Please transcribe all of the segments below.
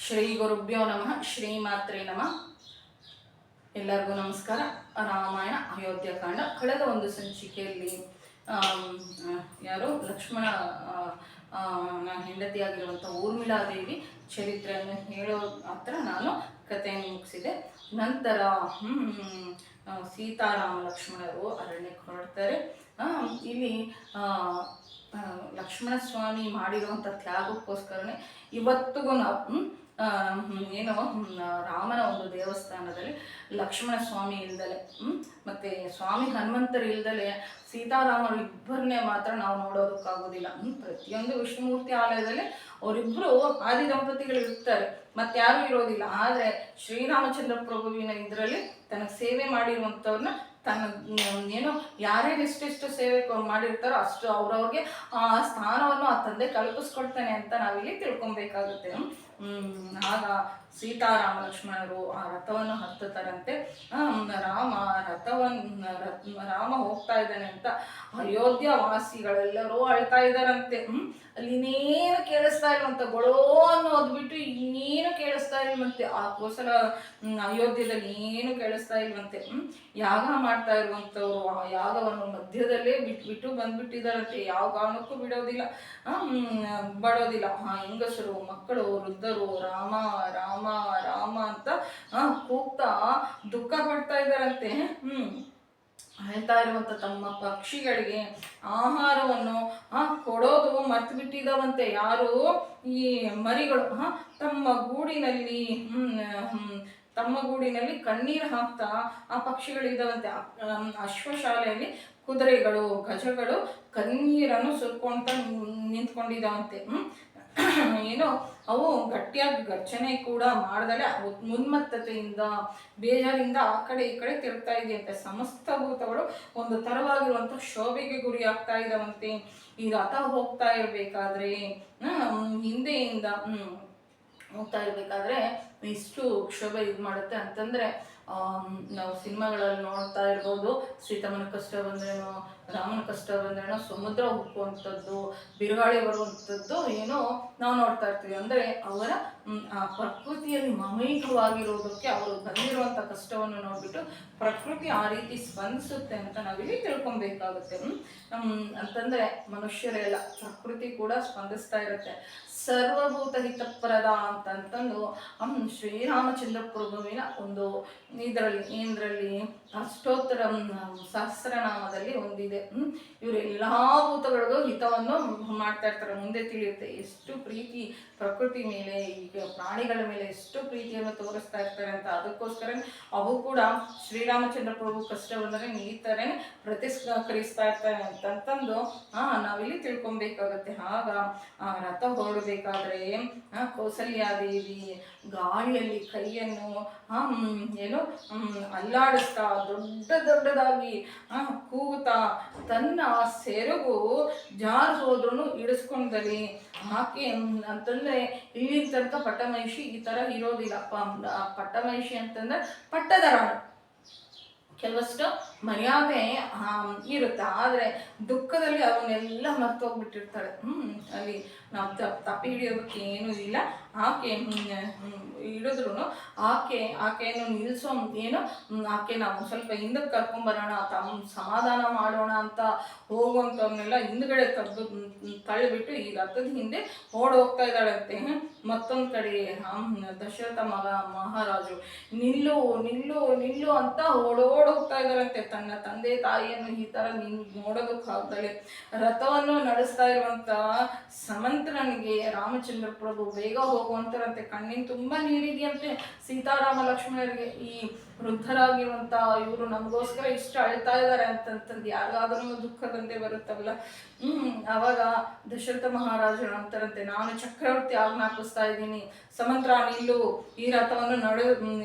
ಶ್ರೀ ಗುರುಭ್ಯೋ ನಮಃ. ಶ್ರೀಮಾತ್ರೇ ನಮಃ. ಎಲ್ಲರಿಗೂ ನಮಸ್ಕಾರ. ರಾಮಾಯಣ ಅಯೋಧ್ಯಕಾಂಡ ಕಳೆದ ಒಂದು ಸಂಚಿಕೆಯಲ್ಲಿ ಯಾರು ಲಕ್ಷ್ಮಣ ಹೆಂಡತಿಯಾಗಿರುವಂಥ ಊರ್ಮಿಳಾದೇವಿ ಚರಿತ್ರೆಯನ್ನು ಹೇಳೋ ಹತ್ರ ನಾನು ಕಥೆಯನ್ನು ಮುಗಿಸಿದೆ. ನಂತರ ಸೀತಾರಾಮ ಲಕ್ಷ್ಮಣರು ಅರಣ್ಯಕ್ಕೆ ಹೊರಡ್ತಾರೆ. ಇಲ್ಲಿ ಲಕ್ಷ್ಮಣ ಸ್ವಾಮಿ ಮಾಡಿರುವಂಥ ತ್ಯಾಗಕ್ಕೋಸ್ಕರನೇ ಇವತ್ತಿಗೂ ಏನು ರಾಮನ ಒಂದು ದೇವಸ್ಥಾನದಲ್ಲಿ ಲಕ್ಷ್ಮಣ ಸ್ವಾಮಿ ಇಲ್ದಲೆ ಮತ್ತೆ ಸ್ವಾಮಿ ಹನುಮಂತರು ಇಲ್ದಲೆ ಸೀತಾರಾಮರು ಇಬ್ಬರನ್ನೇ ಮಾತ್ರ ನಾವು ನೋಡೋದಕ್ಕಾಗೋದಿಲ್ಲ. ಪ್ರತಿಯೊಂದು ವಿಷ್ಣುಮೂರ್ತಿ ಆಲಯದಲ್ಲಿ ಅವರಿಬ್ಬರು ಆದಿ ದಂಪತಿಗಳು ಇರ್ತಾರೆ, ಮತ್ತೆ ಯಾರು ಇರೋದಿಲ್ಲ. ಆದರೆ ಶ್ರೀರಾಮಚಂದ್ರ ಪ್ರಭುವಿನ ಇದರಲ್ಲಿ ತನಗೆ ಸೇವೆ ಮಾಡಿರುವಂಥವ್ರನ್ನ ತನ್ನ ಏನು ಯಾರ್ಯಾರು ಎಷ್ಟೆಷ್ಟು ಸೇವೆ ಮಾಡಿರ್ತಾರೋ ಅಷ್ಟು ಅವ್ರವ್ರಿಗೆ ಆ ಸ್ಥಾನವನ್ನು ಆ ತಂದೆ ಕಲ್ಪಿಸ್ಕೊಡ್ತಾನೆ ಅಂತ ನಾವಿಲ್ಲಿ ತಿಳ್ಕೊಬೇಕಾಗುತ್ತೆ. ಆಗ ಸೀತಾರಾಮ ಲಕ್ಷ್ಮಣರು ಆ ರಥವನ್ನು ಹತ್ತುತ್ತಾರಂತೆ. ರಾಮ ಹೋಗ್ತಾ ಇದ್ದಾನೆ ಅಂತ ಅಯೋಧ್ಯ ವಾಸಿಗಳೆಲ್ಲರೂ ಅಳ್ತಾ ಇದ್ದಾರಂತೆ. ಅಲ್ಲಿ ಇನ್ನೇನು ಕೇಳಿಸ್ತಾ ಇಲ್ವಂತ, ಗೊಳೋ ಅನ್ನೋದು ಬಿಟ್ಟು ಇನ್ನೇನು ಕೇಳಿಸ್ತಾ ಇಲ್ವಂತೆ. ಆ ಕೋಸಲ ಅಯೋಧ್ಯದಲ್ಲಿ ಏನು ಕೇಳಿಸ್ತಾ ಇಲ್ವಂತೆ. ಯಾಗ ಮಾಡ್ತಾ ಇರುವಂಥವ್ರು ಆ ಯಾಗವನ್ನು ಮಧ್ಯದಲ್ಲೇ ಬಿಟ್ಟು ಬಂದ್ಬಿಟ್ಟಿದಾರಂತೆ. ಯಾವ ಕಾರಣಕ್ಕೂ ಬಡೋದಿಲ್ಲ. ಹೆಂಗಸರು, ಮಕ್ಕಳು, ವೃದ್ಧರು ರಾಮ ರಾಮ ರಾಮ ಅಂತ ಕೂಗ್ತಾ ದುಃಖ ಪಡ್ತಾ ಇದ್ದಾರಂತೆ. ಹೇಳ್ತಾ ಇರುವಂತ ತಮ್ಮ ಪಕ್ಷಿಗಳಿಗೆ ಆಹಾರವನ್ನು ಕೊಡೋದು ಮರ್ತು ಬಿಟ್ಟಿದ್ದಾವಂತೆ. ಯಾರು? ಈ ಮರಿಗಳು ತಮ್ಮ ಗೂಡಿನಲ್ಲಿ ಕಣ್ಣೀರು ಹಾಕ್ತಾ ಆ ಪಕ್ಷಿಗಳಿದ್ದಾವಂತೆ. ಅಶ್ವಶಾಲೆಯಲ್ಲಿ ಕುದುರೆಗಳು, ಗಜಗಳು ಕಣ್ಣೀರನ್ನು ಸುರ್ಕೊಂತ ನಿಂತ್ಕೊಂಡಿದ್ದಾವಂತೆ. ಏನೋ ಅವು ಗಟ್ಟಿಯಾಗಿ ಗರ್ಜನೆ ಕೂಡ ಮಾಡ್ದಲೆ ಉನ್ಮತ್ತತೆಯಿಂದ ಬೇಜಾರಿಂದ ಆ ಕಡೆ ಈ ಕಡೆ ತಿರುಗ್ತಾ ಇದೆಯಂತೆ. ಸಮಸ್ತ ಭೂತಗಳು ಒಂದು ತರವಾಗಿರುವಂಥ ಶೋಭೆಗೆ ಗುರಿ ಆಗ್ತಾ ಇದ್ದಾವಂತೆ. ಈ ರಥ ಹೋಗ್ತಾ ಇರ್ಬೇಕಾದ್ರೆ ಹಿಂದೆಯಿಂದ ಹೋಗ್ತಾ ಇರ್ಬೇಕಾದ್ರೆ ಇಷ್ಟು ಕ್ಷೋಭೆ ಇದು ಮಾಡುತ್ತೆ ಅಂತಂದ್ರೆ ನಾವು ಸಿನಿಮಾಗಳಲ್ಲಿ ನೋಡ್ತಾ ಇರ್ಬೋದು. ಸೀತಮ್ಮನ ಕಷ್ಟ ಬಂದ್ರೇನೋ, ರಾಮನ ಕಷ್ಟ ಬಂದ್ರೇನೋ ಸಮುದ್ರ ಹುಕ್ಕುವಂಥದ್ದು, ಬಿರುಗಾಳಿ ಬರುವಂಥದ್ದು ಏನೋ ನಾವು ನೋಡ್ತಾ ಇರ್ತೀವಿ. ಅಂದರೆ ಅವರ ಆ ಪ್ರಕೃತಿಯಲ್ಲಿ ಮಮೈಕವಾಗಿರೋದಕ್ಕೆ ಅವರು ಬಂದಿರುವಂಥ ಕಷ್ಟವನ್ನು ನೋಡ್ಬಿಟ್ಟು ಪ್ರಕೃತಿ ಆ ರೀತಿ ಸ್ಪಂದಿಸುತ್ತೆ ಅಂತ ನಾವಿಲ್ಲಿ ತಿಳ್ಕೊಬೇಕಾಗುತ್ತೆ. ಅಂತಂದ್ರೆ ಮನುಷ್ಯರೆಲ್ಲ ಪ್ರಕೃತಿ ಕೂಡ ಸ್ಪಂದಿಸ್ತಾ ಇರುತ್ತೆ. ಸರ್ವಭೂತ ಹಿತಪ್ರದ ಅಂತಂದು ಶ್ರೀರಾಮಚಂದ್ರ ಪ್ರಭುವಿನ ಒಂದು ಇದರಲ್ಲಿ ಅಷ್ಟೋತ್ತರ ಸಹಸ್ರನಾಮದಲ್ಲಿ ಒಂದಿದೆ. ಇವರು ಎಲ್ಲಾ ಭೂತಗಳಿಗೂ ಹಿತವನ್ನು ಮಾಡ್ತಾ ಇರ್ತಾರೆ. ಮುಂದೆ ತಿಳಿಯುತ್ತೆ ಎಷ್ಟು ಪ್ರೀತಿ ಪ್ರಕೃತಿ ಮೇಲೆ, ಈಗ ಪ್ರಾಣಿಗಳ ಮೇಲೆ ಎಷ್ಟು ಪ್ರೀತಿಯನ್ನು ತೋರಿಸ್ತಾ ಇರ್ತಾರೆ ಅಂತ. ಅದಕ್ಕೋಸ್ಕರ ಅವು ಕೂಡ ಶ್ರೀರಾಮಚಂದ್ರ ಪ್ರಭು ಕಷ್ಟ ಬಂದರೆ ನೀಡ್ತಾರೆ, ಪ್ರತಿಸ್ಕರಿಸ್ತಾ ಇರ್ತಾರೆ ಅಂತಂದು ನಾವಿಲ್ಲಿ ತಿಳ್ಕೊಬೇಕಾಗತ್ತೆ. ಆಗ ಆ ರಥ ಹೊರಡಬೇಕಾದ್ರೆ ಕೌಸಲ್ಯಾದೇವಿ ಗಾಳಿಯಲ್ಲಿ ಕೈಯನ್ನು ಏನು ಅಲ್ಲಾಡಿಸ್ತಾ ದೊಡ್ಡದಾಗಿ ಕೂಗುತ್ತಾ ತನ್ನ ಸೆರಗು ಜಾರು ಹೋದ್ರೂ ಇಡಿಸ್ಕೊಂಡಲ್ಲಿ ಆಕೆ ಅಂತಂದ್ರೆ ಇಲ್ಲಿನ ತನಕ ಪಟ್ಟಮಹಿಷಿ ಈ ತರ ಇರೋದಿಲ್ಲ. ಪಟ್ಟಮಹಿಷಿ ಅಂತಂದ್ರೆ ಪಟ್ಟದ ರಾಣಿ, ಕೆಲವಷ್ಟು ಮರ್ಯಾದೆ ಇರುತ್ತೆ, ಆದ್ರೆ ದುಃಖದಲ್ಲಿ ಅವನ್ನೆಲ್ಲ ಮರ್ತೋಗ್ಬಿಟ್ಟಿರ್ತಾಳೆ. ಅಲ್ಲಿ ನಾವು ತಪ್ಪಿ ಹಿಡಿಯೋದಕ್ಕೆ ಏನೂ ಇಲ್ಲ. ಆಕೆ ಹಿಡಿದ್ರು ಆಕೆಯನ್ನು ನಿಲ್ಲಿಸೋ ಏನು ಆಕೆ ನಾವು ಸ್ವಲ್ಪ ಹಿಂದಕ್ಕೆ ಕರ್ಕೊಂಬರೋಣ, ಸಮಾಧಾನ ಮಾಡೋಣ ಅಂತ ಹೋಗುವಂಥವ್ರನ್ನೆಲ್ಲ ಹಿಂದ್ಗಡೆ ತಳ್ಳಿಬಿಟ್ಟು ಈ ರಥದ ಹಿಂದೆ ಓಡೋಗ್ತಾ ಇದ್ದಾಳಂತೆ. ಮತ್ತೊಂದು ಕಡೆ ದಶರಥ ಮಹಾರಾಜು ನಿಲ್ಲು ನಿಲ್ಲು ನಿಲ್ಲು ಅಂತ ಓಡೋಗ್ತಾ ಇದ್ದಾರಂತೆ. ತನ್ನ ತಂದೆ ತಾಯಿಯನ್ನು ಈ ತರ ನೋಡೋದಕ್ಕಾಗ್ದಲೆ ರಥವನ್ನು ನಡೆಸ್ತಾ ಇರುವಂತ ಸಮಂತ್ರನಿಗೆ ರಾಮಚಂದ್ರ ಪ್ರಭು ಬೇಗ ಹೋಗುವಂತರಂತೆ. ಕಣ್ಣಿನ ತುಂಬಾ ನೀರಿದೆಯಂತೆ ಸೀತಾರಾಮ ಲಕ್ಷ್ಮಣರಿಗೆ. ಈ ವೃದ್ಧರಾಗಿರುವಂತ ಇವರು ನಮಗೋಸ್ಕರ ಇಷ್ಟು ಅಳ್ತಾ ಇದ್ದಾರೆ ಅಂತಂದು ಯಾರಿಗಾದ್ರೂ ದುಃಖ ಬಂದೇ ಬರುತ್ತವಲ್ಲ. ಅವಾಗ ದಶರಥ ಮಹಾರಾಜರು ಅಂತಾರಂತೆ, ನಾನು ಚಕ್ರವರ್ತಿ ಆಜ್ಞಾಪಿಸ್ತಾ ಇದ್ದೀನಿ, ಸಮಂತ್ರ ನಿಲ್ಲು, ಈ ರಥವನ್ನು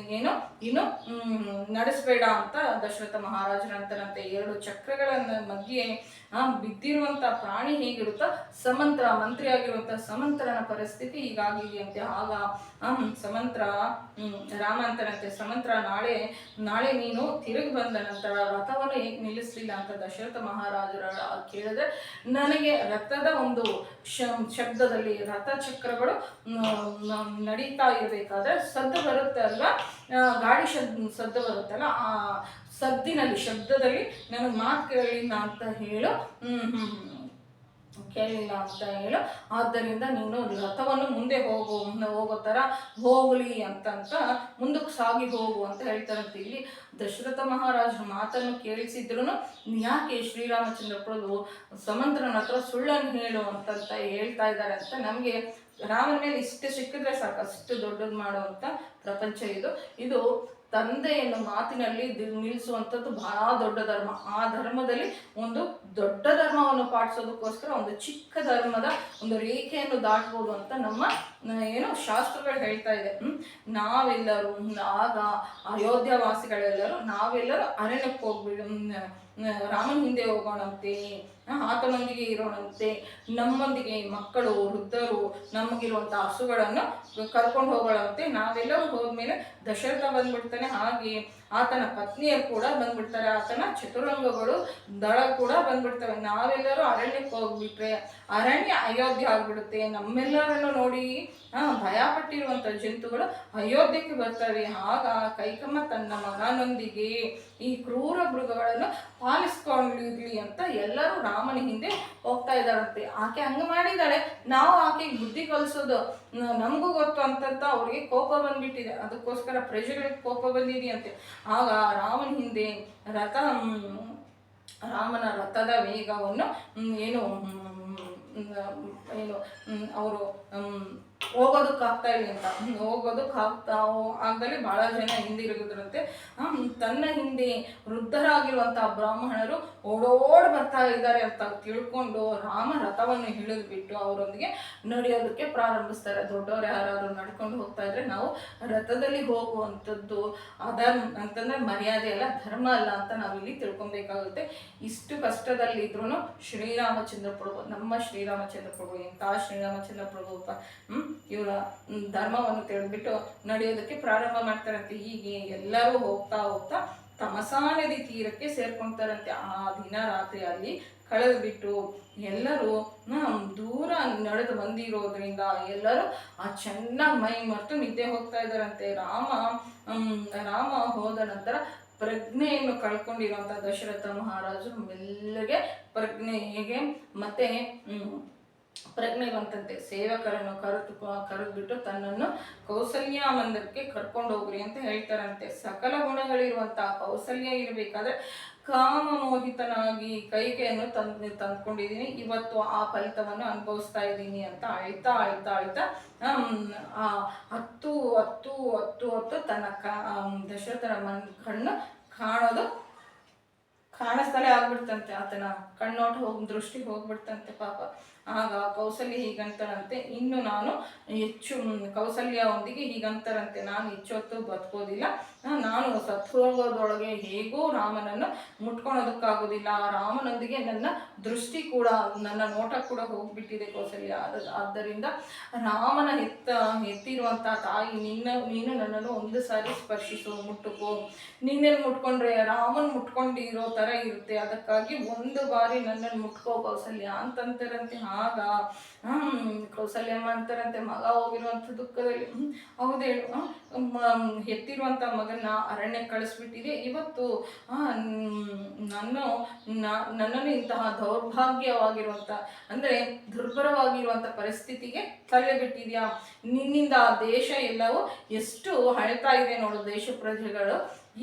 ಇನ್ನು ನಡೆಸಬೇಡ ಅಂತ ದಶರಥ ಮಹಾರಾಜರು ಅಂತಾರಂತೆ. ಎರಡು ಚಕ್ರಗಳ ಮಧ್ಯೆ ಬಿದ್ದಿರುವಂತ ಪ್ರಾಣಿ ಹೇಗಿರುತ್ತೋ ಸಮಂತ್ರ ಮಂತ್ರಿ ಆಗಿರುವಂತ ಸಮಂತ್ರನ ಪರಿಸ್ಥಿತಿ ಹೀಗಾಗಿದೆಯಂತೆ. ಆಗ ಸಮಂತ್ರ ರಾಮ ಅಂತಾರಂತೆ, ಸಮಂತ್ರ ನಾಳೆ ನಾಳೆ ನೀನು ತಿರುಗಿ ಬಂದ ನಂತರ ರಥವನ್ನು ಹೇಗೆ ನಿಲ್ಲಿಸಲಿಲ್ಲ ಅಂತ ದಶರಥ ಮಹಾರಾಜರ ಕೇಳಿದ್ರೆ, ನನಗೆ ರಥದ ಒಂದು ಶಬ್ದದಲ್ಲಿ ರಥಚಕ್ರಗಳು ನಡೀತಾ ಇರಬೇಕಾದ್ರೆ ಸದ್ದು ಬರುತ್ತೆ ಅಲ್ವಾ, ಗಾಡಿ ಸದ್ದು ಬರುತ್ತಲ್ಲ, ಆ ಶಬ್ದದಲ್ಲಿ ನನಗೆ ಮಾತು ಕೇಳಲಿಲ್ಲ ಅಂತ ಹೇಳು, ಕೇಳಲಿಲ್ಲ ಅಂತ ಹೇಳು. ಆದ್ದರಿಂದ ನೀನು ರಥವನ್ನು ಮುಂದೆ ಹೋಗೋ ಥರ ಹೋಗಲಿ ಅಂತ ಮುಂದಕ್ಕೆ ಸಾಗಿ ಹೋಗು ಅಂತ ಹೇಳ್ತಾರಂತೆ. ಇಲ್ಲಿ ದಶರಥ ಮಹಾರಾಜ ಮಾತನ್ನು ಕೇಳಿಸಿದ್ರು ಯಾಕೆ ಶ್ರೀರಾಮಚಂದ್ರ ಪ್ರಭು ಸಮಂತ್ರನ ಹತ್ರ ಸುಳ್ಳನ್ನು ಹೇಳು ಅಂತ ಹೇಳ್ತಾ ಇದ್ದಾರೆ ಅಂತ ನಮಗೆ ರಾಮನ ಮೇಲೆ ಇಷ್ಟು ಸಿಕ್ಕಿದ್ರೆ ಸಾಕು, ಅಷ್ಟು ದೊಡ್ಡದು ಮಾಡುವಂಥ ಪ್ರಪಂಚ ಇದು ತಂದೆಯನ್ನು ಮಾತಿನಲ್ಲಿ ನಿಲ್ಲಿಸುವಂಥದ್ದು ಬಹಳ ದೊಡ್ಡ ಧರ್ಮ. ಆ ಧರ್ಮದಲ್ಲಿ ಒಂದು ದೊಡ್ಡ ಧರ್ಮವನ್ನು ಪಾಲಿಸೋದಕ್ಕೋಸ್ಕರ ಒಂದು ಚಿಕ್ಕ ಧರ್ಮದ ಒಂದು ರೇಖೆಯನ್ನು ದಾಟ್ಬೋದು ಅಂತ ನಮ್ಮ ಶಾಸ್ತ್ರಗಳು ಹೇಳ್ತಾ ಇದೆ. ನಾವೆಲ್ಲರೂ ಆಗ ಅಯೋಧ್ಯ ವಾಸಿಗಳೆಲ್ಲರೂ ನಾವೆಲ್ಲರೂ ಅರಣ್ಯಕ್ಕೆ ಹೋಗ್ಬಿಡು, ರಾಮನ ಹಿಂದೆ ಹೋಗೋಣಂತೆ, ಆತನೊಂದಿಗೆ ಇರೋಣಂತೆ, ನಮ್ಮೊಂದಿಗೆ ಮಕ್ಕಳು ವೃದ್ಧರು ನಮಗಿರುವಂಥ ಹಸುಗಳನ್ನು ಕರ್ಕೊಂಡು ಹೋಗೋಣಂತೆ. ನಾವೆಲ್ಲರೂ ಹೋದ್ಮೇಲೆ ದಶರಥ ಬಂದ್ಬಿಡ್ತಾನೆ, ಹಾಗೆ ಆತನ ಪತ್ನಿಯರು ಕೂಡ ಬಂದ್ಬಿಡ್ತಾರೆ, ಆತನ ಚತುರಂಗಗಳು ದಳ ಕೂಡ ಬಂದ್ಬಿಡ್ತವೆ. ನಾವೆಲ್ಲರೂ ಅರಣ್ಯಕ್ಕೆ ಹೋಗ್ಬಿಟ್ರೆ ಅರಣ್ಯ ಅಯೋಧ್ಯ ಆಗ್ಬಿಡುತ್ತೆ. ನಮ್ಮೆಲ್ಲರನ್ನು ನೋಡಿ ಭಯ ಪಟ್ಟಿರುವಂಥ ಜಂತುಗಳು ಅಯೋಧ್ಯಕ್ಕೆ ಬರ್ತವೆ. ಆಗ ಕೈಕಮ್ಮ ತನ್ನ ಮಗನೊಂದಿಗೆ ಈ ಕ್ರೂರ ಮೃಗಗಳನ್ನು ಪಾಲಿಸ್ಕೊಂಡಿರ್ಲಿ ಅಂತ ಎಲ್ಲರೂ ರಾಮನ ಹಿಂದೆ ಹೋಗ್ತಾ ಇದ್ದಾರಂತೆ. ಆಕೆ ಹಂಗೆ ಮಾಡಿದ್ದಾಳೆ, ನಾವು ಆಕೆಗೆ ಬುದ್ಧಿ ಕಲಿಸೋದು ನಮಗೂ ಗೊತ್ತು ಅಂತ ಅವ್ರಿಗೆ ಕೋಪ ಬಂದ್ಬಿಟ್ಟಿದೆ. ಅದಕ್ಕೋಸ್ಕರ ಪ್ರಜೆಗಳಿಗೆ ಕೋಪ ಬಂದಿದೆಯಂತೆ. ಆಗ ರಾಮನ ಹಿಂದೆ ರಾಮನ ರಥದ ವೇಗವನ್ನು ಅವರು ಹೋಗೋದಕ್ಕಾಗ್ತಾ ಇಲ್ಲ ಅಂತ ಆಗದಲ್ಲಿ ಬಹಳ ಜನ ಹಿಂದಿರುಗಿದ್ರಂತೆ. ತನ್ನ ಹಿಂದೆ ವೃದ್ಧರಾಗಿರುವಂತಹ ಬ್ರಾಹ್ಮಣರು ಓಡೋಡ್ ಬರ್ತಾ ಇದ್ದಾರೆ ಅಂತ ತಿಳ್ಕೊಂಡು ರಾಮ ರಥವನ್ನು ಹಿಡಿದ್ಬಿಟ್ಟು ಅವರೊಂದಿಗೆ ನಡೆಯೋದಕ್ಕೆ ಪ್ರಾರಂಭಿಸ್ತಾರೆ. ದೊಡ್ಡವರು ಯಾರಾದರೂ ನಡ್ಕೊಂಡು ಹೋಗ್ತಾ ಇದ್ರೆ ನಾವು ರಥದಲ್ಲಿ ಹೋಗುವಂಥದ್ದು ಅಧರ್ಮ ಅಂತಂದ್ರೆ ಮರ್ಯಾದೆ ಅಲ್ಲ, ಧರ್ಮ ಅಲ್ಲ ಅಂತ ನಾವಿಲ್ಲಿ ತಿಳ್ಕೊಬೇಕಾಗುತ್ತೆ. ಇಷ್ಟು ಕಷ್ಟದಲ್ಲಿದ್ರೂ ಶ್ರೀರಾಮಚಂದ್ರ ಪ್ರಭು, ನಮ್ಮ ಶ್ರೀರಾಮಚಂದ್ರ ಪ್ರಭು, ಇಂತಹ ಶ್ರೀರಾಮಚಂದ್ರ ಪ್ರಭು ಇವರ ಧರ್ಮವನ್ನು ತಿಳಿದ್ಬಿಟ್ಟು ನಡೆಯೋದಕ್ಕೆ ಪ್ರಾರಂಭ ಮಾಡ್ತಾರಂತೆ. ಹೀಗೆ ಎಲ್ಲರೂ ಹೋಗ್ತಾ ತಮಸಾ ನದಿ ತೀರಕ್ಕೆ ಸೇರ್ಕೊಳ್ತಾರಂತೆ. ಆ ದಿನ ರಾತ್ರಿ ಅಲ್ಲಿ ಕಳೆದ್ಬಿಟ್ಟು ಎಲ್ಲರೂ ದೂರ ನಡೆದು ಬಂದಿರೋದ್ರಿಂದ ಎಲ್ಲರೂ ಚೆನ್ನಾಗಿ ಮೈ ಮರೆತು ನಿದ್ದೆ ಹೋಗ್ತಾ ಇದ್ದಾರಂತೆ. ರಾಮ ಹೋದ ನಂತರ ಪ್ರಜ್ಞೆಯನ್ನು ಕಳ್ಕೊಂಡಿರುವಂಥ ದಶರಥ ಮಹಾರಾಜರು ಮೆಲ್ಲಗೆ ಪ್ರಜ್ಞೆಗೆ ಮತ್ತೆ ಪ್ರಜ್ಞೆ ಬಂತಂತೆ. ಸೇವಕರನ್ನು ಕರೆದ್ಬಿಟ್ಟು ತನ್ನನ್ನು ಕೌಸಲ್ಯ ಮಂದಿರಕ್ಕೆ ಕರ್ಕೊಂಡು ಹೋಗ್ರಿ ಅಂತ ಹೇಳ್ತಾರಂತೆ. ಸಕಲ ಗುಣಗಳಿರುವಂತಹ ಕೌಸಲ್ಯ ಇರಬೇಕಾದ್ರೆ ಕಾಮಮೋಹಿತನಾಗಿ ಕೈಕೆಯನ್ನು ತಂದ್ಕೊಂಡಿದ್ದೀನಿ, ಇವತ್ತು ಆ ಫಲಿತವನ್ನು ಅನುಭವಿಸ್ತಾ ಇದ್ದೀನಿ ಅಂತ ಅಳ್ತಾ ಹತ್ತು ತನ್ನ ದಶರಥನ ಕಣ್ಣು ಕಾಣಿಸ್ತಲೇ ಆಗ್ಬಿಡ್ತಂತೆ. ಆತನ ಕಣ್ಣೋಟ ದೃಷ್ಟಿ ಹೋಗ್ಬಿಡ್ತಂತೆ ಪಾಪ. ಆಗ ಕೌಸಲ್ಯ ಹೀಗಂತಾರಂತೆ, ಇನ್ನು ನಾನು ಕೌಸಲ್ಯವೊಂದಿಗೆ ಹೀಗಂತಾರಂತೆ, ನಾನು ಹೆಚ್ಚು ಹೊತ್ತು ಬದುಕೋದಿಲ್ಲ, ನಾನು ಸತ್ವದೊಳಗೆ ಹೇಗೂ ರಾಮನನ್ನು ಮುಟ್ಕೊಳೋದಕ್ಕಾಗೋದಿಲ್ಲ, ರಾಮನೊಂದಿಗೆ ನನ್ನ ದೃಷ್ಟಿ ಕೂಡ ನನ್ನ ನೋಟ ಕೂಡ ಹೋಗ್ಬಿಟ್ಟಿದೆ ಕೌಸಲ್ಯ. ಆದ್ದರಿಂದ ರಾಮನ ಎತ್ತಿರುವಂಥ ತಾಯಿ ನೀನು ನನ್ನನ್ನು ಒಂದು ಸಾರಿ ಸ್ಪರ್ಶಿಸು, ಮುಟ್ಟುಕೋ, ನಿನ್ನೆಲ್ಲಿ ಮುಟ್ಕೊಂಡ್ರೆ ರಾಮನ್ ಮುಟ್ಕೊಂಡಿರೋ ಥರ ಇರುತ್ತೆ, ಅದಕ್ಕಾಗಿ ಒಂದು ಬಾರಿ ನನ್ನನ್ನು ಮುಟ್ಕೋ ಕೌಸಲ್ಯ ಅಂತಂತಾರಂತೆ. ಆಗ ಕೌಸಲ್ಯಮ್ಮ ಅಂತಾರಂತೆ, ಮಗ ಹೋಗಿರುವಂಥ ದುಃಖದಲ್ಲಿ ಹೌದೇಳು, ಎತ್ತಿರುವಂಥ ಮಗನ ಅರಣ್ಯಕ್ಕೆ ಕಳಿಸ್ಬಿಟ್ಟಿದೆ, ಇವತ್ತು ನನ್ನನ್ನು ಇಂತಹ ದೌರ್ಭಾಗ್ಯವಾಗಿರುವಂಥ ಅಂದರೆ ದುರ್ಬರವಾಗಿರುವಂಥ ಪರಿಸ್ಥಿತಿಗೆ ತಳ್ಳಿಬಿಟ್ಟಿದ್ಯಾ, ನಿನ್ನಿಂದ ದೇಶ ಎಲ್ಲವೂ ಎಷ್ಟು ಅಳ್ತಾ ಇದೆ ನೋಡು ದೇಶ ಪ್ರಜೆಗಳು,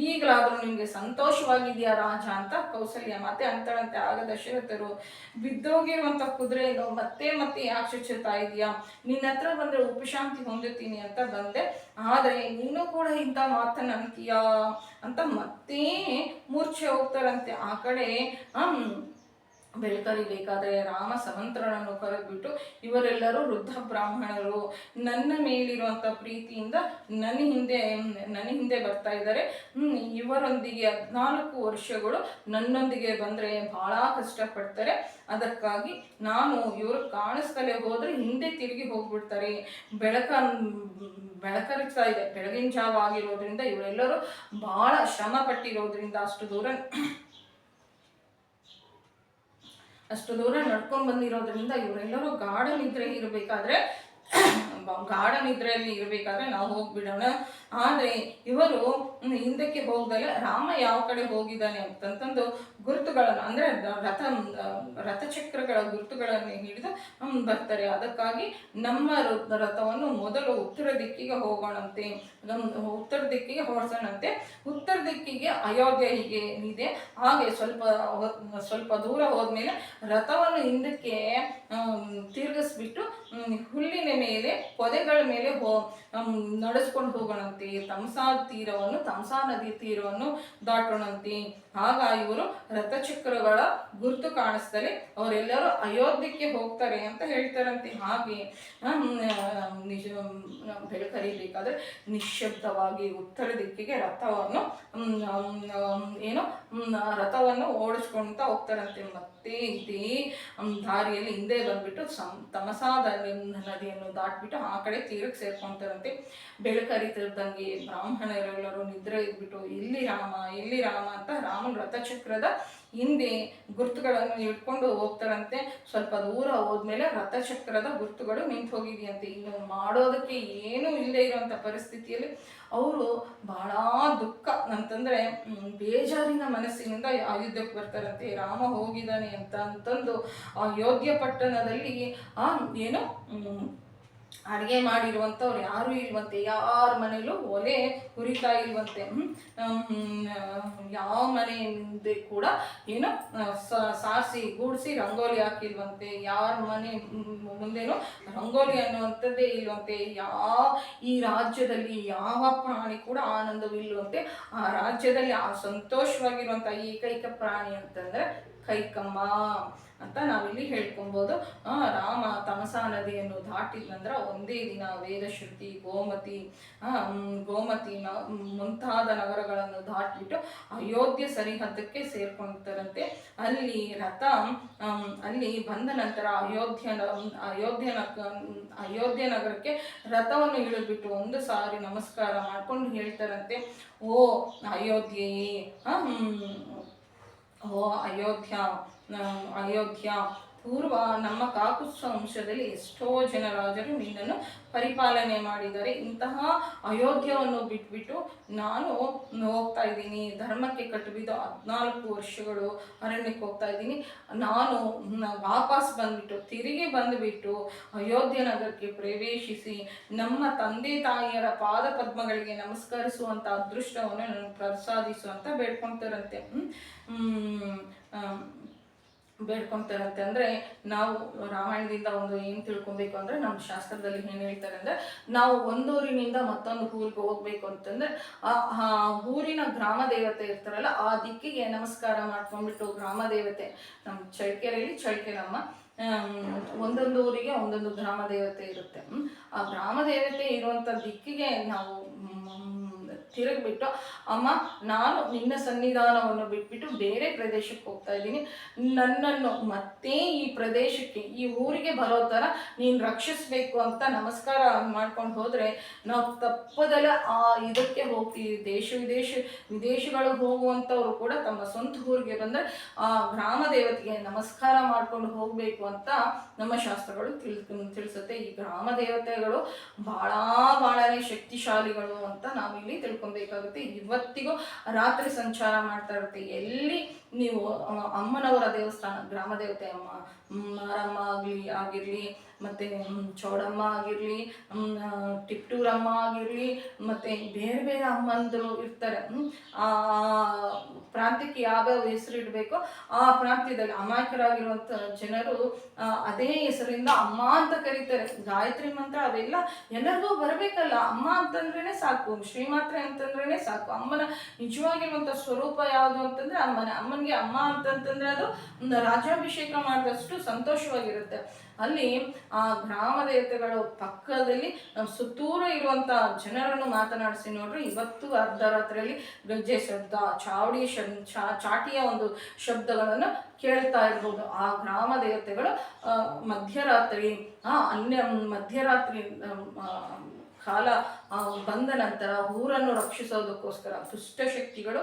ಈಗಲಾದರೂ ನಿಮಗೆ ಸಂತೋಷವಾಗಿದೆಯಾ ರಾಜ ಅಂತ ಕೌಸಲ್ಯ ಮತ್ತೆ ಅಂತಾಳಂತೆ. ಆಗ ದಶರಥರು, ಬಿದ್ದೋಗಿರುವಂಥ ಕುದುರೆಯನ್ನು ಮತ್ತೆ ಯಾಕೆ ಚುಚ್ಚುತ್ತಾ ಇದೆಯಾ, ನಿನ್ನ ಹತ್ರ ಬಂದರೆ ಉಪಶಾಂತಿ ಹೊಂದುತ್ತೀನಿ ಅಂತ ಬಂದೆ, ಆದರೆ ನೀನು ಕೂಡ ಇಂಥ ಮಾತನ್ನು ಅಂತೀಯಾ ಅಂತ ಮತ್ತೆ ಮೂರ್ಛೆ ಹೋಗ್ತಾರಂತೆ. ಆ ಕಡೆ ಬೆಳಕರಿಬೇಕಾದ್ರೆ ರಾಮ ಸಮಂತ್ರನನ್ನು ಕರೆದ್ಬಿಟ್ಟು, ಇವರೆಲ್ಲರೂ ವೃದ್ಧ ಬ್ರಾಹ್ಮಣರು, ನನ್ನ ಮೇಲಿರುವಂಥ ಪ್ರೀತಿಯಿಂದ ನನ್ನ ಹಿಂದೆ ಬರ್ತಾ ಇದ್ದಾರೆ. ಇವರೊಂದಿಗೆ 14 ವರ್ಷಗಳು ನನ್ನೊಂದಿಗೆ ಬಂದರೆ ಭಾಳ ಕಷ್ಟಪಡ್ತಾರೆ. ಅದಕ್ಕಾಗಿ ನಾನು ಇವರು ಕಾಣಿಸ್ತಲೇ ಹೋದರೆ ಹಿಂದೆ ತಿರುಗಿ ಹೋಗ್ಬಿಡ್ತಾರೆ. ಬೆಳಕರಿಸ್ತಾ ಇದೆ, ಬೆಳಗಿನ ಜಾವ ಆಗಿರೋದ್ರಿಂದ ಇವರೆಲ್ಲರೂ ಭಾಳ ಶ್ರಮ ಪಟ್ಟಿರೋದ್ರಿಂದ ಅಷ್ಟು ದೂರ ನಡ್ಕೊಂಡು ಬಂದಿರೋದ್ರಿಂದ ಇವರೆಲ್ಲರೂ ಗಾಢ ನಿದ್ರೆ ನಿದ್ರೆಯಲ್ಲಿ ಇರಬೇಕಾದ್ರೆ ನಾವು ಹೋಗ್ಬಿಡೋಣ. ಆದರೆ ಇವರು ಹಿಂದಕ್ಕೆ ಹೋಗ್ದಲೆ ರಾಮ ಯಾವ ಕಡೆ ಹೋಗಿದ್ದಾನೆ ಅಂತಂತಂದು ಗುರುತುಗಳನ್ನು, ಅಂದರೆ ರಥಚಕ್ರಗಳ ಗುರುತುಗಳನ್ನು ಹಿಡಿದು ಬರ್ತಾರೆ. ಅದಕ್ಕಾಗಿ ನಮ್ಮ ರಥವನ್ನು ಮೊದಲು ಉತ್ತರ ದಿಕ್ಕಿಗೆ ಹೋಗೋಣಂತೆ, ಉತ್ತರ ದಿಕ್ಕಿಗೆ ಹೊರಸೋಣಂತೆ. ಉತ್ತರ ದಿಕ್ಕಿಗೆ ಅಯೋಧ್ಯೆ ಹೀಗೆ ಇದೆ. ಹಾಗೆ ಸ್ವಲ್ಪ ದೂರ ಹೋದ್ಮೇಲೆ ರಥವನ್ನು ಹಿಂದಕ್ಕೆ ತಿರುಗಿಸ್ಬಿಟ್ಟು ಹುಲ್ಲಿನ ಮೇಲೆ, ಪೊದೆಗಳ ಮೇಲೆ ನಡೆಸ್ಕೊಂಡು ಹೋಗೋಣಂತೆ. ತಮಸಾ ನದಿ ತೀರವನ್ನು ದಾಟೋಣಂತೆ. ಆಗ ಇವರು ರಥಚಕ್ರಗಳ ಗುರುತು ಕಾಣಿಸ್ತಲೇ ಅವರೆಲ್ಲರೂ ಅಯೋಧ್ಯಕ್ಕೆ ಹೋಗ್ತಾರೆ ಅಂತ ಹೇಳ್ತಾರಂತೆ. ಹಾಗೆ ಬೆಳಕರಿಬೇಕಾದ್ರೆ ನಿಶ್ಶಬ್ದವಾಗಿ ಉತ್ತರ ದಿಕ್ಕಿಗೆ ರಥವನ್ನು ಓಡಿಸ್ಕೊಂತ ಹೋಗ್ತಾರಂತೆ. ಮತ್ತೆ ಇದೇ ದಾರಿಯಲ್ಲಿ ಹಿಂದೆ ಬಂದ್ಬಿಟ್ಟು ತಮಸಾ ನದಿಯನ್ನು ದಾಟ್ಬಿಟ್ಟು ಆ ಕಡೆ ತೀರಕ್ಕೆ ಸೇರ್ಕೊಂತಾರಂತೆ. ಬೆಳಕರಿತಿದ್ದಂಗೆ ಬ್ರಾಹ್ಮಣರೆಲ್ಲರೂ ನಿದ್ರೆ ಇದ್ಬಿಟ್ಟು ಇಲ್ಲಿ ರಾಮ ಅಂತ ರಾಮನ ರಥಚಕ್ರದ ಹಿಂದೆ ಗುರುತುಗಳನ್ನು ಇಟ್ಕೊಂಡು ಹೋಗ್ತಾರಂತೆ. ಸ್ವಲ್ಪ ದೂರ ಹೋದ್ಮೇಲೆ ರಥಚಕ್ರದ ಗುರುತುಗಳು ನಿಂತು ಹೋಗಿದೆಯಂತೆ. ಇನ್ನು ಮಾಡೋದಕ್ಕೆ ಏನೂ ಇಲ್ಲದೆ ಇರುವಂಥ ಪರಿಸ್ಥಿತಿಯಲ್ಲಿ ಅವರು ಬಹಳ ದುಃಖ ಅಂತಂದರೆ ಬೇಜಾರಿನ ಮನಸ್ಸಿನಿಂದ ಅಯೋಧ್ಯಕ್ಕೆ ಬರ್ತಾರಂತೆ. ರಾಮ ಹೋಗಿದ್ದಾನೆ ಅಂತಂದು ಅಯೋಧ್ಯ ಪಟ್ಟಣದಲ್ಲಿ ಅಡುಗೆ ಮಾಡಿರುವಂಥವ್ರು ಯಾರೂ ಇಲ್ವಂತೆ. ಯಾರ ಮನೇಲೂ ಒಲೆ ಹುರಿತಾ ಇಲ್ವಂತೆ. ಯಾವ ಮನೆ ಮುಂದೆ ಕೂಡ ಸಾರಿಸಿ ಗೂಡಿಸಿ ರಂಗೋಲಿ ಹಾಕಿಲ್ವಂತೆ. ಯಾರ ಮನೆ ಮುಂದೆನೂ ರಂಗೋಲಿ ಅನ್ನುವಂಥದ್ದೇ ಇಲ್ವಂತೆ. ಈ ರಾಜ್ಯದಲ್ಲಿ ಯಾವ ಪ್ರಾಣಿ ಕೂಡ ಆನಂದವಿಲ್ವಂತೆ. ಆ ರಾಜ್ಯದಲ್ಲಿ ಸಂತೋಷವಾಗಿರುವಂಥ ಏಕೈಕ ಪ್ರಾಣಿ ಅಂತಂದರೆ ಕೈಕಮ್ಮ ಅಂತ ನಾವಿಲ್ಲಿ ಹೇಳ್ಕೊಬೋದು. ರಾಮ ತಮಸಾ ನದಿಯನ್ನು ದಾಟಿದ ನಂತರ ಒಂದೇ ದಿನ ವೇದಶ್ರುತಿ, ಗೋಮತಿ ಮುಂತಾದ ನಗರಗಳನ್ನು ದಾಟಿಬಿಟ್ಟು ಅಯೋಧ್ಯೆ ಸರಿಹದ್ದಕ್ಕೆ ಸೇರ್ಕೊಳ್ತಾರಂತೆ. ಅಲ್ಲಿ ಬಂದ ನಂತರ ಅಯೋಧ್ಯೆ ನಗರಕ್ಕೆ ರಥವನ್ನು ಇಳಿದ್ಬಿಟ್ಟು ಒಂದು ಸಾರಿ ನಮಸ್ಕಾರ ಮಾಡ್ಕೊಂಡು ಹೇಳ್ತಾರಂತೆ, ಓ ಅಯೋಧ್ಯೆಯೇ, ಅಯೋಧ್ಯ ಪೂರ್ವ ನಮ್ಮ ಕಾಕುತ್ಸ ವಂಶದಲ್ಲಿ ಎಷ್ಟೋ ಜನ ರಾಜರು ನಿನ್ನನ್ನು ಪರಿಪಾಲನೆ ಮಾಡಿದ್ದಾರೆ. ಇಂತಹ ಅಯೋಧ್ಯವನ್ನು ಬಿಟ್ಬಿಟ್ಟು ನಾನು ಹೋಗ್ತಾ ಇದ್ದೀನಿ, ಧರ್ಮಕ್ಕೆ ಕಟ್ಟಿಬಿದ್ದು 14 ವರ್ಷಗಳು ಅರಣ್ಯಕ್ಕೆ ಹೋಗ್ತಾ ಇದ್ದೀನಿ. ನಾನು ವಾಪಸ್ ತಿರುಗಿ ಬಂದುಬಿಟ್ಟು ಅಯೋಧ್ಯ ನಗರಕ್ಕೆ ಪ್ರವೇಶಿಸಿ ನಮ್ಮ ತಂದೆ ತಾಯಿಯರ ಪಾದ ಪದ್ಮಗಳಿಗೆ ನಮಸ್ಕರಿಸುವಂಥ ಅದೃಷ್ಟವನ್ನು ನನಗೆ ಪ್ರಸಾದಿಸು ಅಂತ ಬೇಡ್ಕೊಳ್ತಾರಂತೆ. ಅಂದರೆ ನಾವು ರಾಮಾಯಣದಿಂದ ಏನು ತಿಳ್ಕೊಬೇಕು ಅಂದರೆ, ನಮ್ಮ ಶಾಸ್ತ್ರದಲ್ಲಿ ಏನು ಹೇಳ್ತಾರೆ ಅಂದರೆ, ನಾವು ಒಂದೂರಿನಿಂದ ಮತ್ತೊಂದು ಊರಿಗೆ ಹೋಗ್ಬೇಕು ಅಂತಂದರೆ ಆ ಊರಿನ ಗ್ರಾಮ ದೇವತೆ ಇರ್ತಾರಲ್ಲ, ಆ ದಿಕ್ಕಿಗೆ ನಮಸ್ಕಾರ ಮಾಡ್ಕೊಂಡ್ಬಿಟ್ಟು, ಗ್ರಾಮ ದೇವತೆ ನಮ್ಮ ಚಳ್ಳಕೆರೆಯಲ್ಲಿ ಒಂದೊಂದು ಊರಿಗೆ ಒಂದೊಂದು ಗ್ರಾಮ ದೇವತೆ ಇರುತ್ತೆ. ಆ ಗ್ರಾಮ ದೇವತೆ ಇರುವಂಥ ದಿಕ್ಕಿಗೆ ನಾವು ತಿರುಗಿಬಿಟ್ಟು, ಅಮ್ಮ ನಾನು ನಿನ್ನ ಸನ್ನಿಧಾನವನ್ನು ಬಿಟ್ಬಿಟ್ಟು ಬೇರೆ ಪ್ರದೇಶಕ್ಕೆ ಹೋಗ್ತಾ ಇದ್ದೀನಿ, ನನ್ನನ್ನು ಮತ್ತೆ ಈ ಪ್ರದೇಶಕ್ಕೆ, ಈ ಊರಿಗೆ ಬರೋ ಥರ ನೀನು ರಕ್ಷಿಸಬೇಕು ಅಂತ ನಮಸ್ಕಾರ ಮಾಡ್ಕೊಂಡು ಹೋದರೆ ನಾವು ತಪ್ಪದಲ್ಲ ಇದಕ್ಕೆ ಹೋಗ್ತೀವಿ. ವಿದೇಶಗಳಿಗೆ ಹೋಗುವಂಥವ್ರು ಕೂಡ ತಮ್ಮ ಸ್ವಂತ ಊರಿಗೆ ಬಂದರೆ ಆ ಗ್ರಾಮ ದೇವತೆಗೆ ನಮಸ್ಕಾರ ಮಾಡ್ಕೊಂಡು ಹೋಗಬೇಕು ಅಂತ ನಮ್ಮ ಶಾಸ್ತ್ರಗಳು ತಿಳಿಸುತ್ತೆ. ಈ ಗ್ರಾಮ ದೇವತೆಗಳು ಭಾಳನೇ ಶಕ್ತಿಶಾಲಿಗಳು ಅಂತ ನಾವಿಲ್ಲಿ ತಿಳ್ಕೊಬೇಕಾಗುತ್ತೆ. ಇವತ್ತಿಗೂ ರಾತ್ರಿ ಸಂಚಾರ ಮಾಡ್ತಾ ಇರುತ್ತೆ. ಎಲ್ಲಿ ನೀವು ಅಮ್ಮನವರ ದೇವಸ್ಥಾನ, ಗ್ರಾಮ ದೇವತೆ ಅಮ್ಮ ಮಾರಮ್ಮ ಆಗಿರಲಿ, ಮತ್ತು ಚೌಡಮ್ಮ ಆಗಿರಲಿ, ಟಿಪ್ಟೂರಮ್ಮ ಆಗಿರಲಿ, ಮತ್ತು ಬೇರೆ ಬೇರೆ ಅಮ್ಮಂದರು ಇರ್ತಾರೆ. ಆ ಪ್ರಾಂತ್ಯಕ್ಕೆ ಯಾವ್ಯಾವ ಹೆಸರು ಇಡಬೇಕೋ ಆ ಪ್ರಾಂತ್ಯದಲ್ಲಿ ಅಮಾಯಕರಾಗಿರುವಂಥ ಜನರು ಅದೇ ಹೆಸರಿಂದ ಅಮ್ಮ ಅಂತ ಕರೀತಾರೆ. ಗಾಯತ್ರಿ ಮಂತ್ರ ಅವೆಲ್ಲ ಎಲ್ಲರಿಗೂ ಬರಬೇಕಲ್ಲ. ಅಮ್ಮ ಅಂತಂದ್ರೇ ಸಾಕು, ಶ್ರೀಮಾತ್ರೆ ಅಂತಂದ್ರೇ ಸಾಕು. ಅಮ್ಮನ ನಿಜವಾಗಿರುವಂಥ ಸ್ವರೂಪ ಯಾವುದು ಅಂತಂದರೆ ಅಮ್ಮನ ಅಮ್ಮನಿಗೆ ಅಮ್ಮ ಅಂತಂತಂದ್ರೆ ಅದು ರಾಜ್ಯಾಭಿಷೇಕ ಮಾಡಿದಷ್ಟು ಸಂತೋಷವಾಗಿರುತ್ತೆ. ಅಲ್ಲಿ ಆ ಗ್ರಾಮ ದೇವತೆಗಳು ಪಕ್ಕದಲ್ಲಿ ಸುತ್ತೂರು ಇರುವಂತ ಜನರನ್ನು ಮಾತನಾಡಿಸಿ ನೋಡ್ರಿ, ಇವತ್ತು ಅರ್ಧರಾತ್ರಿಯಲ್ಲಿ ಗಜ್ಜೆ ಶಬ್ದ, ಚಾವಡಿ ಚಾಟಿಯ ಒಂದು ಶಬ್ದಗಳನ್ನು ಕೇಳ್ತಾ ಇರ್ಬೋದು. ಆ ಗ್ರಾಮ ದೇವತೆಗಳು ಮಧ್ಯರಾತ್ರಿ ಮಧ್ಯರಾತ್ರಿ ಕಾಲ ಬಂದ ನಂತರ ಊರನ್ನು ರಕ್ಷಿಸೋದಕ್ಕೋಸ್ಕರ ದುಷ್ಟಶಕ್ತಿಗಳು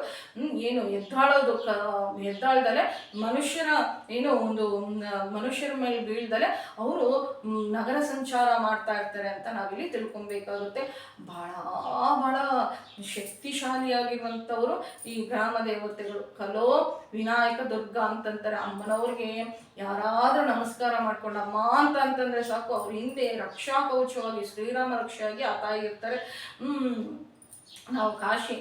ಏನು ಎದ್ದಾಳ್ದಲೆ ಮನುಷ್ಯರ ಮೇಲೆ ಬೀಳ್ದಲೆ ಅವರು ನಗರ ಸಂಚಾರ ಮಾಡ್ತಾ ಇರ್ತಾರೆ ಅಂತ ನಾವಿಲ್ಲಿ ತಿಳ್ಕೊಬೇಕಾಗುತ್ತೆ. ಬಹಳ ಶಕ್ತಿಶಾಲಿಯಾಗಿರುವಂಥವರು ಈ ಗ್ರಾಮ ದೇವತೆಗಳು. ಕಲೋ ವಿನಾಯಕ ದುರ್ಗಾ ಅಂತಂತಾರೆ. ಅಮ್ಮನವ್ರಿಗೆ ಯಾರಾದ್ರೂ ನಮಸ್ಕಾರ ಮಾಡ್ಕೊಂಡು ಅಮ್ಮ ಅಂತಂದ್ರೆ ಸಾಕು, ಅವ್ರ ಹಿಂದೆ ರಕ್ಷಾ ಕವಚವಾಗಿ ಶ್ರೀರಾಮ ರಕ್ಷೆಯಾಗಿ ಆ ತಾಯಿ ಇರ್ತಾರೆ. ನಾವು ಕಾಶಿ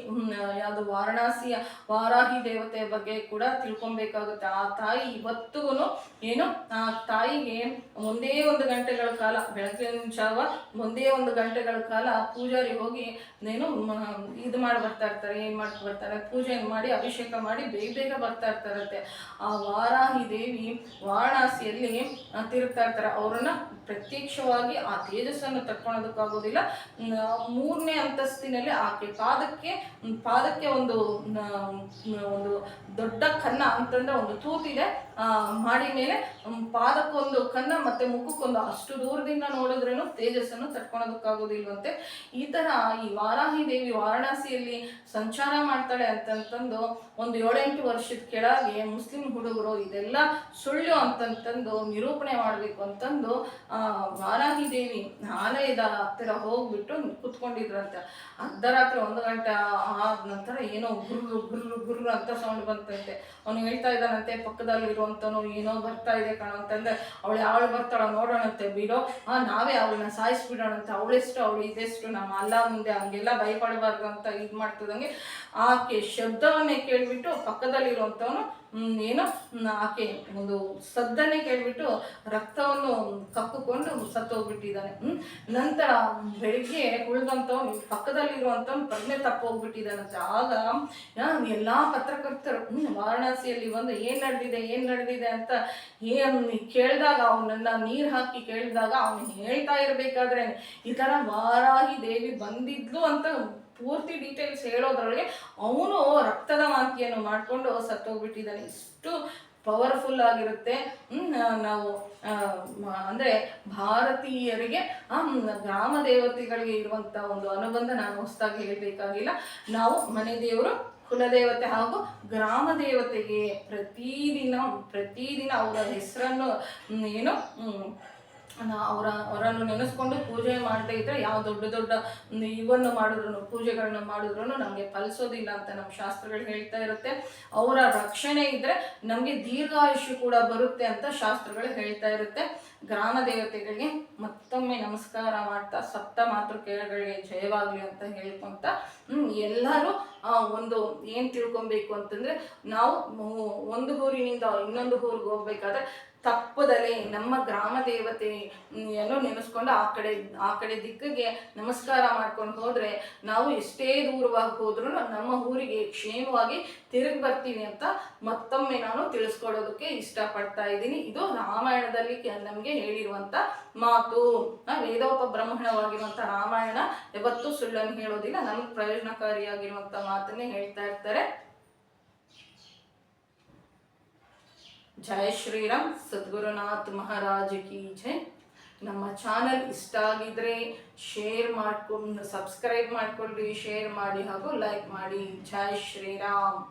ಯಾವುದು ವಾರಣಾಸಿಯ ವಾರಾಹಿ ದೇವತೆಯ ಬಗ್ಗೆ ಕೂಡ ತಿಳ್ಕೊಬೇಕಾಗುತ್ತೆ. ಆ ತಾಯಿ ಇವತ್ತಿಗೂ ಏನು, ಆ ತಾಯಿಗೆ ಒಂದೇ 1 ಗಂಟೆಗಳ ಕಾಲ, ಬೆಳಗಿನ ಜಾವ ಒಂದೇ 1 ಗಂಟೆಗಳ ಕಾಲ ಪೂಜಾರಿ ಹೋಗಿ ಇದು ಮಾಡಿ ಬರ್ತಾ ಇರ್ತಾರೆ. ಏನು ಮಾಡ್ತಾ ಬರ್ತಾರೆ, ಪೂಜೆ ಮಾಡಿ ಅಭಿಷೇಕ ಮಾಡಿ ಬೇಗ ಬರ್ತಾ ಇರ್ತಾರತ್ತೆ. ಆ ವಾರಾಹಿ ದೇವಿ ವಾರಣಾಸಿಯಲ್ಲಿ ತಿರುಗ್ತಾ ಇರ್ತಾರೆ. ಅವರನ್ನ ಪ್ರತ್ಯಕ್ಷವಾಗಿ ಆ ತೇಜಸ್ಸನ್ನು ತಕ್ಕೊಳ್ಳೋದಕ್ಕಾಗೋದಿಲ್ಲ. 3ನೇ ಅಂತಸ್ತಿನಲ್ಲಿ ಆಕೆ ಪಾದಕ್ಕೆ ಒಂದು ದೊಡ್ಡ ಕನ್ನ ಅಂತಂದ್ರೆ ಒಂದು ತೂತಿದೆ ಮಾಡಿ ಮೇಲೆ, ಪಾದಕ್ಕೊಂದು ಕನ್ನ ಮತ್ತೆ ಮುಖಕ್ಕೊಂದು, ಅಷ್ಟು ದೂರದಿಂದ ನೋಡಿದ್ರೇನು ತೇಜಸ್ಸನ್ನು ತಡ್ಕೊಳೋದಕ್ಕಾಗೋದಿಲ್ವಂತೆ. ಈ ತರ ಈ ವಾರಾಹಿ ದೇವಿ ವಾರಣಾಸಿಯಲ್ಲಿ ಸಂಚಾರ ಮಾಡ್ತಾಳೆ ಅಂತಂತಂದು ಒಂದು 7-8 ವರ್ಷದ ಕೆಳಗೆ ಮುಸ್ಲಿಂ ಹುಡುಗರು ಇದೆಲ್ಲ ಸುಳ್ಳು ಅಂತಂತಂದು ನಿರೂಪಣೆ ಮಾಡಬೇಕು ಅಂತಂದು ವಾರಾಹಿ ದೇವಿ ಆಲಯದ ಹತ್ತಿರ ಹೋಗ್ಬಿಟ್ಟು ಕುತ್ಕೊಂಡಿದ್ರಂತೆ. ಅರ್ಧರಾತ್ರಿ 1 ಗಂಟೆ ಆದ ನಂತರ ಏನೋ ಗುರ್ರು ಅಂತ ಸೌಂಡ್ ಬಂತಂತೆ. ಅವನು ಹೇಳ್ತಾ ಇದ್ದಾನಂತೆ, ಪಕ್ಕದಲ್ಲಿ ಇರುವಂತನು ಏನೋ ಬರ್ತಾ ಇದೆ ಕಾಣಂತಂದ್ರೆ, ಅವಳು ಬರ್ತಾಳ ನೋಡೋಣಂತೆ, ಬಿಡೋ ನಾವೇ ಅವಳನ್ನ ಸಾಯಿಸ್ಬಿಡೋಣಂತೆ, ಅವಳೆಷ್ಟು ಅವಳು ಇದೆಷ್ಟು, ನಮ್ಮ ಅಲ್ಲ ಮುಂದೆ ಹಂಗೆಲ್ಲ ಭಯಪಡಬಾರ್ದು ಅಂತ ಇದು ಮಾಡ್ತಿದಂಗೆ ಆಕೆ ಶಬ್ದವನ್ನೇ ಕೇಳ್ಬಿಟ್ಟು ಪಕ್ಕದಲ್ಲಿರುವಂಥವನು ಆಕೆ ಒಂದು ಸದ್ದನ್ನೇ ಕೇಳ್ಬಿಟ್ಟು ರಕ್ತವನ್ನು ಕಕ್ಕಿಕೊಂಡು ಸತ್ತೋಗ್ಬಿಟ್ಟಿದ್ದಾನೆ. ನಂತರ ಬೆಳಿಗ್ಗೆ ಉಳಿದಂಥವನು ಪಕ್ಕದಲ್ಲಿರುವಂಥವ್ನು ಪ್ರಜ್ಞೆ ತಪ್ಪೋಗ್ಬಿಟ್ಟಿದ್ದಾನಂತೆ. ಆಗ ಎಲ್ಲಾ ಪತ್ರಕರ್ತರು ವಾರಣಾಸಿಯಲ್ಲಿ ಬಂದು ಏನ್ ನಡೆದಿದೆ ಅಂತ ಕೇಳಿದಾಗ, ಅವನನ್ನ ನೀರು ಹಾಕಿ ಕೇಳಿದಾಗ ಅವನು ಹೇಳ್ತಾ ಇರ್ಬೇಕಾದ್ರೆ ಈ ತರ ವಾರಾಹಿ ದೇವಿ ಬಂದಿದ್ಲು ಅಂತ ಪೂರ್ತಿ ಡೀಟೇಲ್ಸ್ ಹೇಳೋದ್ರೊಳಗೆ ಅವನು ರಕ್ತದ ವಾಂತಿಯನ್ನು ಮಾಡಿಕೊಂಡು ಸತ್ತೋಗ್ಬಿಟ್ಟಿದ್ದಾನೆ. ಇಷ್ಟು ಪವರ್ಫುಲ್ ಆಗಿರುತ್ತೆ. ನಾವು ಅಂದರೆ ಭಾರತೀಯರಿಗೆ ಗ್ರಾಮ ದೇವತೆಗಳಿಗೆ ಇರುವಂಥ ಒಂದು ಅನುಬಂಧ ನಾನು ಹೊಸದಾಗಿ ಹೇಳಬೇಕಾಗಿಲ್ಲ. ನಾವು ಮನೆ ದೇವರು, ಕುಲದೇವತೆ ಹಾಗೂ ಗ್ರಾಮ ದೇವತೆಗೆ ಪ್ರತಿದಿನ ಅವರ ಹೆಸರನ್ನು ಅವರನ್ನು ನೆನೆಸ್ಕೊಂಡು ಪೂಜೆ ಮಾಡದೇ ಇದ್ರೆ ಯಾವ ದೊಡ್ಡ ಇವನ್ನು ಮಾಡಿದ್ರು ಪೂಜೆಗಳನ್ನ ಮಾಡಿದ್ರು ನಮಗೆ ಫಲಿಸೋದಿಲ್ಲ ಅಂತ ನಮ್ಮ ಶಾಸ್ತ್ರಗಳು ಹೇಳ್ತಾ ಇರುತ್ತೆ. ಅವರ ರಕ್ಷಣೆ ಇದ್ರೆ ನಮಗೆ ದೀರ್ಘಾಯುಷ್ಯ ಕೂಡ ಬರುತ್ತೆ ಅಂತ ಶಾಸ್ತ್ರಗಳು ಹೇಳ್ತಾ ಇರುತ್ತೆ. ಗ್ರಾಮ ದೇವತೆಗಳಿಗೆ ಮತ್ತೊಮ್ಮೆ ನಮಸ್ಕಾರ ಮಾಡ್ತಾ ಸಪ್ತ ಮಾತೃಕೆಗಳಿಗೆ ಜಯವಾಗ್ಲಿ ಅಂತ ಹೇಳ್ಕೊಂತ ಎಲ್ಲರೂ ಒಂದು ಏನ್ ತಿಳ್ಕೊಬೇಕು ಅಂತಂದ್ರೆ, ನಾವು ಒಂದು ಊರಿನಿಂದ ಇನ್ನೊಂದು ಊರಿಗೆ ಹೋಗ್ಬೇಕಾದ್ರೆ ತಪ್ಪದಲೆ ನಮ್ಮ ಗ್ರಾಮ ದೇವತೆಯನ್ನು ನೆನೆಸ್ಕೊಂಡು ಆ ಕಡೆ ದಿಕ್ಕಿಗೆ ನಮಸ್ಕಾರ ಮಾಡ್ಕೊಂಡು ಹೋದ್ರೆ ನಾವು ಎಷ್ಟೇ ದೂರವಾಗಿ ಹೋದ್ರೂ ನಮ್ಮ ಊರಿಗೆ ಕ್ಷೇಮವಾಗಿ ತಿರುಗಿ ಬರ್ತೀವಿ ಅಂತ ಮತ್ತೊಮ್ಮೆ ನಾನು ತಿಳಿಸ್ಕೊಡೋದಕ್ಕೆ ಇಷ್ಟಪಡ್ತಾ ಇದ್ದೀನಿ. ಇದು ರಾಮಾಯಣದಲ್ಲಿ ನಮಗೆ ಹೇಳಿರುವಂತ ಮಾತು. ವೇದೋಪಬ್ರಹ್ಮಣವಾಗಿರುವಂತ ರಾಮಾಯಣ ಯಾವತ್ತೂ ಸುಳ್ಳನ್ನು ಹೇಳೋದಿಲ್ಲ, ನಮ್ಗೆ ಪ್ರಯೋಜನಕಾರಿಯಾಗಿರುವಂತ ಮಾತನ್ನೇ ಹೇಳ್ತಾ ಇರ್ತಾರೆ. ಜೈ ಶ್ರೀರಾಮ್, ಸದ್ಗುರುನಾಥ್ ಮಹಾರಾಜ್ ಕಿ ಜೈ. ನಮ್ಮ ಚಾನಲ್ ಇಷ್ಟ ಆಗಿದ್ರೆ ಸಬ್ಸ್ಕ್ರೈಬ್ ಮಾಡ್ಕೊಳ್ರಿ, ಶೇರ್ ಮಾಡಿ ಹಾಗೂ ಲೈಕ್ ಮಾಡಿ. ಜೈ ಶ್ರೀರಾಮ್.